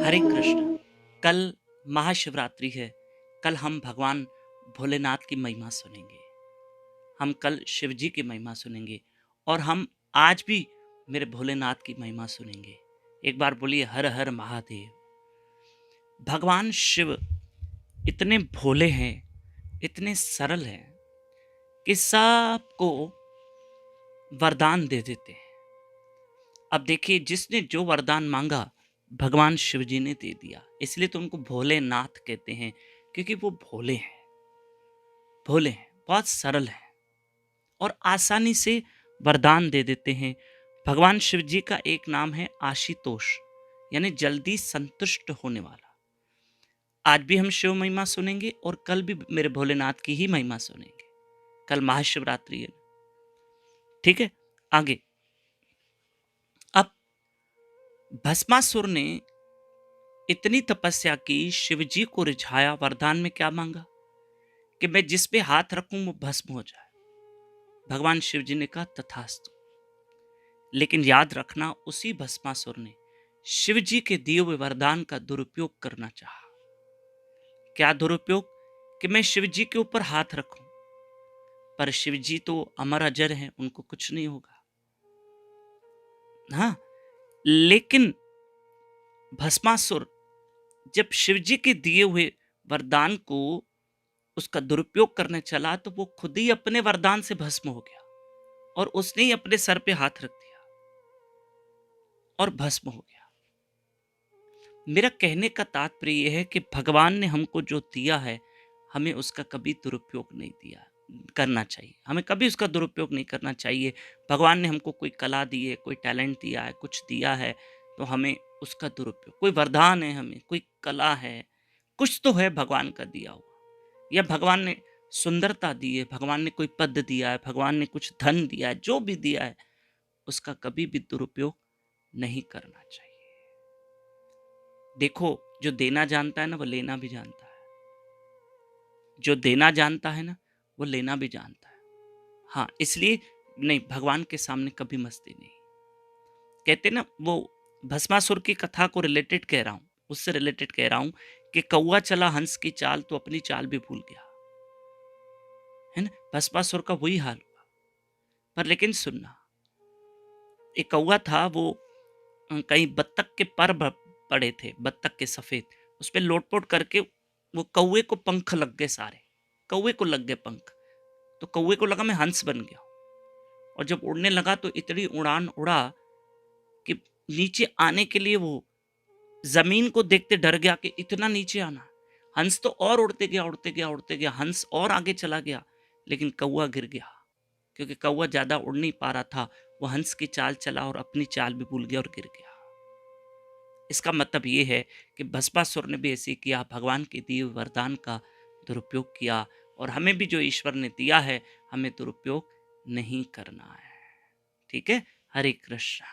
हरे कृष्ण। कल महाशिवरात्रि है। कल हम भगवान भोलेनाथ की महिमा सुनेंगे। हम कल शिव जी की महिमा सुनेंगे और हम आज भी मेरे भोलेनाथ की महिमा सुनेंगे। एक बार बोलिए हर हर महादेव। भगवान शिव इतने भोले हैं, इतने सरल हैं कि सबको वरदान दे देते हैं। अब देखिए, जिसने जो वरदान मांगा भगवान शिव जी ने दे दिया। इसलिए तो उनको भोलेनाथ कहते हैं, क्योंकि वो भोले हैं। भोले हैं, बहुत सरल हैं और आसानी से वरदान दे देते हैं। भगवान शिव जी का एक नाम है आशुतोष, यानी जल्दी संतुष्ट होने वाला। आज भी हम शिव महिमा सुनेंगे और कल भी मेरे भोलेनाथ की ही महिमा सुनेंगे। कल महाशिवरात्रि है, ठीक है। आगे, अब भस्मासुर ने इतनी तपस्या की, शिव जी को रिझाया। वरदान में क्या मांगा कि मैं जिस पे हाथ रखूं वो भस्म हो जाए। भगवान शिव जी ने कहा तथास्तु। लेकिन याद रखना, उसी भस्मासुर ने शिव जी के दिए हुए वरदान का दुरुपयोग करना चाहा। क्या दुरुपयोग? कि मैं शिव जी के ऊपर हाथ रखूं, पर शिव जी तो अमर अजर हैं, उनको कुछ नहीं होगा। हाँ, लेकिन भस्मासुर जब शिव जी के दिए हुए वरदान को उसका दुरुपयोग करने चला, तो वो खुद ही अपने वरदान से भस्म हो गया और उसने ही अपने सर पे हाथ रख दिया और भस्म हो गया। मेरा कहने का तात्पर्य यह है कि भगवान ने हमको जो दिया है, हमें उसका कभी दुरुपयोग नहीं दिया करना चाहिए। हमें कभी उसका दुरुपयोग नहीं करना चाहिए। भगवान ने हमको कोई कला दी है, कोई टैलेंट दिया है, कुछ दिया है, तो हमें उसका दुरुपयोग, कोई वरदान है, हमें कोई कला है, कुछ तो है भगवान का दिया हुआ, या भगवान ने सुंदरता दी है, भगवान ने कोई पद दिया है, भगवान ने कुछ धन दिया है, जो भी दिया है उसका कभी भी दुरुपयोग नहीं करना चाहिए। देखो, जो देना जानता है ना, वो लेना भी जानता है। जो देना जानता है ना, वो लेना भी जानता है। हाँ, इसलिए नहीं, भगवान के सामने कभी मस्ती नहीं। कहते ना, वो भस्मासुर की कथा को रिलेटेड कह रहा हूं, उससे रिलेटेड कह रहा हूं कि कौवा चला हंस की चाल तो अपनी चाल भी भूल गया, है ना। भस्मासुर का वही हाल हुआ। पर लेकिन सुनना, एक कौवा था, वो कहीं बत्तख के पर पड़े थे, बत्तख के सफेद, उस पर लोटपोट करके वो कौवे को पंख लग गए सारे। कौवे को लग गए पंख, तो कौवे को लगा मैं हंस बन गया। और जब उड़ने लगा तो इतनी उड़ान उड़ा कि नीचे आने के लिए वो जमीन को देखते डर गया कि इतना नीचे आना। हंस तो और उड़ते गया, उड़ते गया, उड़ते गया, हंस और आगे चला गया, लेकिन कौवा गिर गया, क्योंकि कौवा ज्यादा उड़ नहीं पा रहा था। वो हंस की चाल चला और अपनी चाल भी भूल गया और गिर गया। इसका मतलब ये है कि भस्मासुर ने भी ऐसे किया, भगवान के दिए हुए वरदान का दुरुपयोग किया। और हमें भी जो ईश्वर ने दिया है, हमें दुरुपयोग नहीं करना है। ठीक है। हरे कृष्ण।